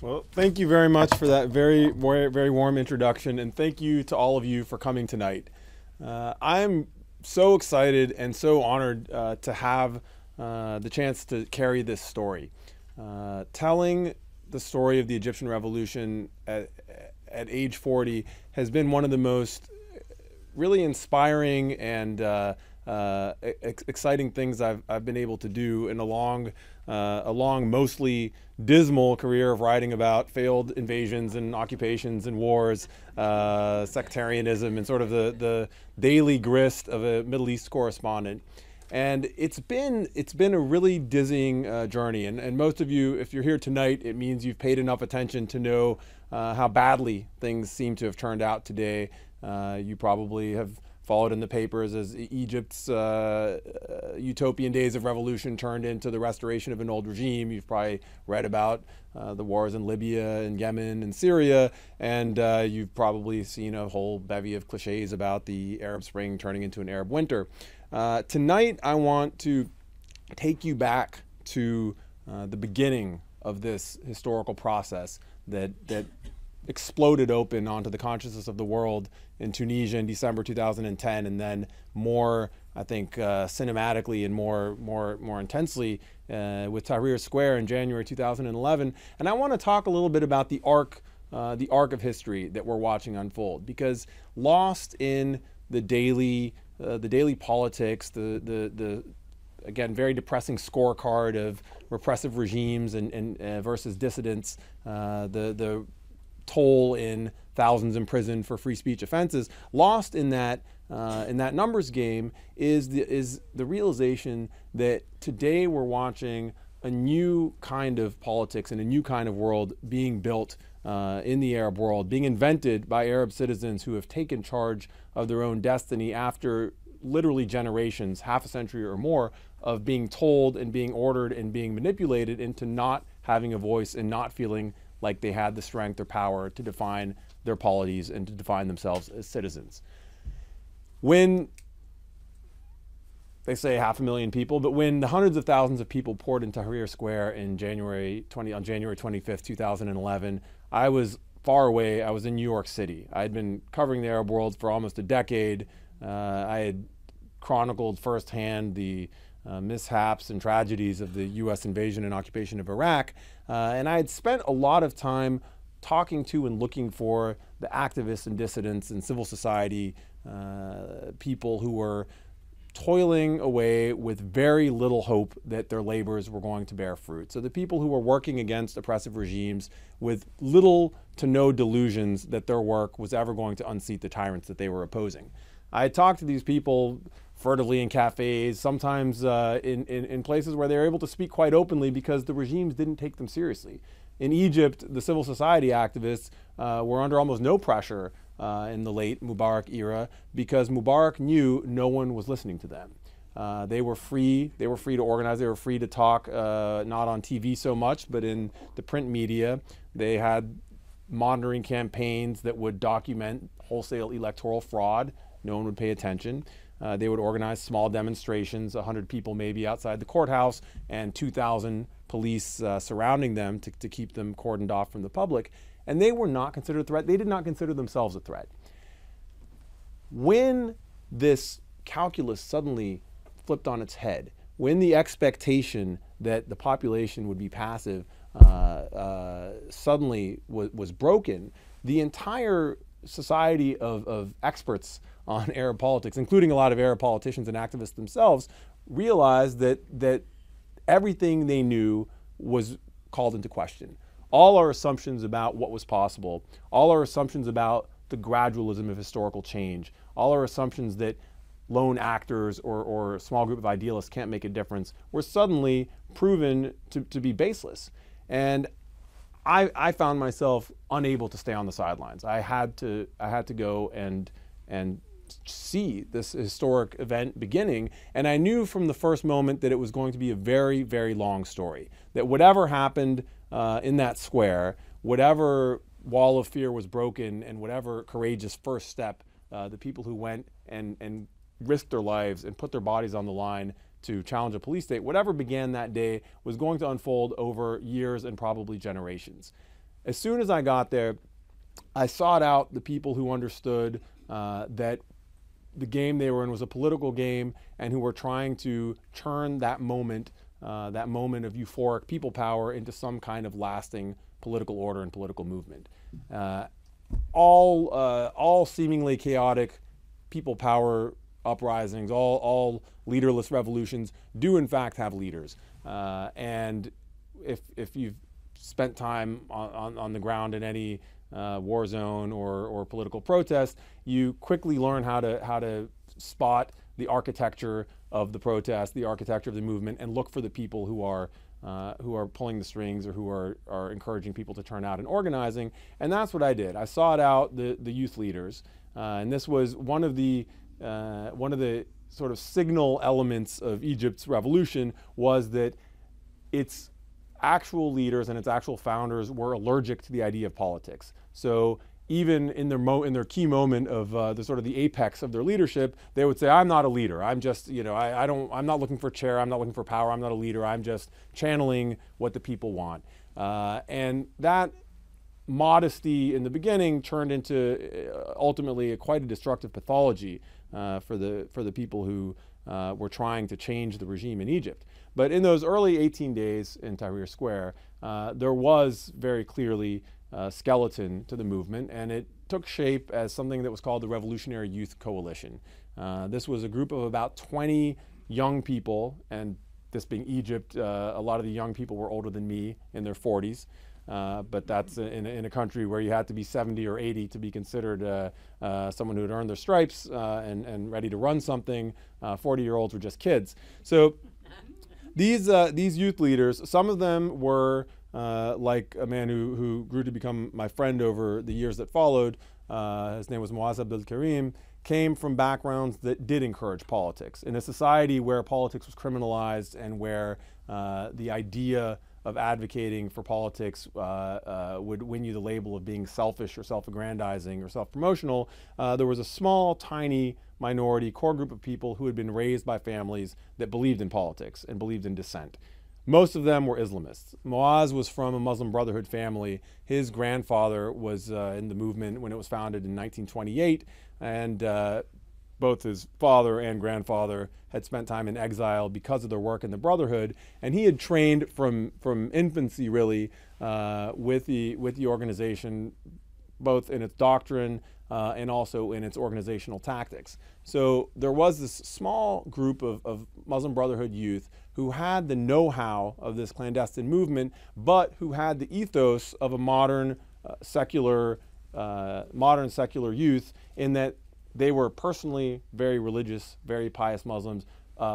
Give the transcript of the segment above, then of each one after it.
Well, thank you very much for that very warm introduction, and thank you to all of you for coming tonight. I'm so excited and so honored to have the chance to carry this story. Telling the story of the Egyptian Revolution at age 40 has been one of the most really inspiring and exciting things I've been able to do in a long mostly dismal career of writing about failed invasions and occupations and wars, sectarianism, and sort of the daily grist of a Middle East correspondent. And it's been a really dizzying journey. And most of you, if you're here tonight, it means you've paid enough attention to know how badly things seem to have turned out today. You probably have followed in the papers as Egypt's utopian days of revolution turned into the restoration of an old regime. You've probably read about the wars in Libya and Yemen and Syria, and you've probably seen a whole bevy of cliches about the Arab Spring turning into an Arab winter. Tonight, I want to take you back to the beginning of this historical process that exploded open onto the consciousness of the world in Tunisia in December 2010, and then more, I think, cinematically and more intensely with Tahrir Square in January 2011. And I want to talk a little bit about the arc of history that we're watching unfold, because lost in the daily politics, the again, very depressing scorecard of repressive regimes and versus dissidents, the toll in thousands imprisoned for free speech offenses, lost in that numbers game is the realization that today we're watching a new kind of politics and a new kind of world being built in the Arab world, being invented by Arab citizens who have taken charge of their own destiny after literally generations, half a century or more, of being told and being ordered and being manipulated into not having a voice and not feeling like they had the strength or power to define their polities and to define themselves as citizens. When they say 500,000 people, but when the hundreds of thousands of people poured in Tahrir Square on January 25th, 2011, I was far away. I was in New York City. I had been covering the Arab world for almost a decade. I had chronicled firsthand the mishaps and tragedies of the U.S. invasion and occupation of Iraq. And I had spent a lot of time talking to and looking for the activists and dissidents and civil society people who were toiling away with very little hope that their labors were going to bear fruit. So the people who were working against oppressive regimes with little to no delusions that their work was ever going to unseat the tyrants that they were opposing. I had talked to these people furtively in cafes, sometimes in places where they were able to speak quite openly because the regimes didn't take them seriously. In Egypt, the civil society activists were under almost no pressure in the late Mubarak era because Mubarak knew no one was listening to them. They were free to organize, they were free to talk, not on TV so much, but in the print media. They had monitoring campaigns that would document wholesale electoral fraud. No one would pay attention. They would organize small demonstrations, 100 people maybe outside the courthouse, and 2,000 police surrounding them to keep them cordoned off from the public. And they were not considered a threat. They did not consider themselves a threat. When this calculus suddenly flipped on its head, when the expectation that the population would be passive suddenly was broken, the entire society of experts on Arab politics, including a lot of Arab politicians and activists themselves, realized that everything they knew was called into question. All our assumptions about what was possible, all our assumptions about the gradualism of historical change, all our assumptions that lone actors or a small group of idealists can't make a difference were suddenly proven to be baseless. And I found myself unable to stay on the sidelines. I had to go and see this historic event beginning, and I knew from the first moment that it was going to be a very, very long story. That whatever happened in that square, whatever wall of fear was broken, and whatever courageous first step, the people who went and risked their lives and put their bodies on the line to challenge a police state, whatever began that day was going to unfold over years and probably generations. as soon as I got there, I sought out the people who understood that the game they were in was a political game, and who were trying to turn that moment of euphoric people power into some kind of lasting political order and political movement. All seemingly chaotic people power uprisings, all leaderless revolutions do in fact have leaders. And if you've spent time on the ground in any war zone or political protest, you quickly learn how to spot the architecture of the protest, the architecture of the movement, and look for the people who are pulling the strings, or who are encouraging people to turn out and organizing. And that's what I did. I sought out the youth leaders, and this was one of the sort of signal elements of Egypt's revolution, was that its actual leaders and its actual founders were allergic to the idea of politics. So even in their key moment of the sort of the apex of their leadership, they would say, "I'm not a leader. I'm just, I'm not looking for chair. I'm not looking for power. I'm not a leader. I'm just channeling what the people want." And that modesty in the beginning turned into ultimately quite a destructive pathology for the people who were trying to change the regime in Egypt. But in those early 18 days in Tahrir Square, there was very clearly a skeleton to the movement, and it took shape as something that was called the Revolutionary Youth Coalition. This was a group of about 20 young people, and this being Egypt, a lot of the young people were older than me, in their 40s. But that's in a country where you had to be 70 or 80 to be considered someone who had earned their stripes and ready to run something. 40-year-olds were just kids. So these youth leaders, some of them were like a man who grew to become my friend over the years that followed. His name was Muaz Abdul Karim. Came from backgrounds that did encourage politics. In a society where politics was criminalized, and where the idea of advocating for politics would win you the label of being selfish or self-aggrandizing or self-promotional, there was a small, tiny minority core group of people who had been raised by families that believed in politics and believed in dissent. Most of them were Islamists. Muaz was from a Muslim Brotherhood family. His grandfather was in the movement when it was founded in 1928, and both his father and grandfather had spent time in exile because of their work in the Brotherhood, and he had trained from infancy, really, with the organization, both in its doctrine and also in its organizational tactics. So there was this small group of Muslim Brotherhood youth who had the know-how of this clandestine movement, but who had the ethos of a modern secular youth, in that they were personally very religious, very pious Muslims.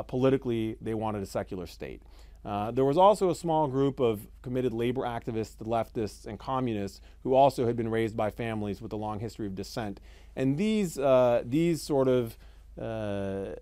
Politically, they wanted a secular state. There was also a small group of committed labor activists, leftists, and communists who also had been raised by families with a long history of dissent. And these sort of they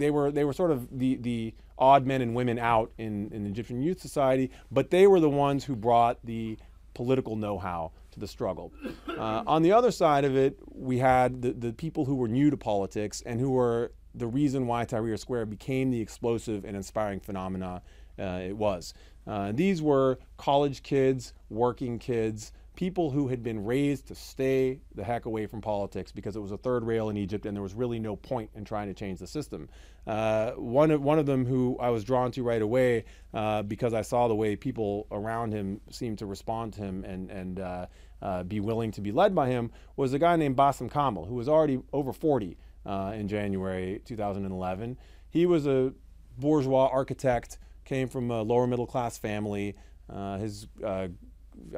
were sort of the odd men and women out in Egyptian youth society, but they were the ones who brought the political know-how to the struggle. On the other side of it, we had the people who were new to politics, and who were the reason why Tahrir Square became the explosive and inspiring phenomena it was. These were college kids, working kids, people who had been raised to stay the heck away from politics because it was a third rail in Egypt and there was really no point in trying to change the system. One of them who I was drawn to right away because I saw the way people around him seemed to respond to him and be willing to be led by him was a guy named Bassem Kamel, who was already over 40 in January 2011. He was a bourgeois architect, came from a lower middle class family.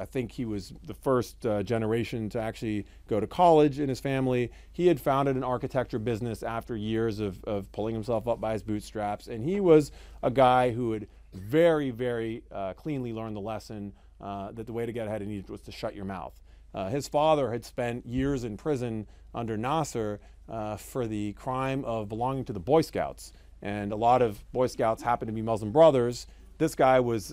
I think he was the first generation to actually go to college in his family. He had founded an architecture business after years of pulling himself up by his bootstraps. And he was a guy who had very, very cleanly learned the lesson that the way to get ahead in Egypt was to shut your mouth. His father had spent years in prison under Nasser for the crime of belonging to the Boy Scouts. And a lot of Boy Scouts happened to be Muslim brothers. This guy was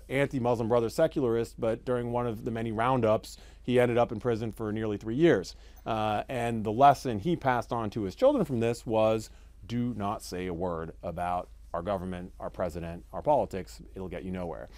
anti-Muslim brother secularist, but during one of the many roundups, he ended up in prison for nearly 3 years. And the lesson he passed on to his children from this was, do not say a word about our government, our president, our politics. It'll get you nowhere.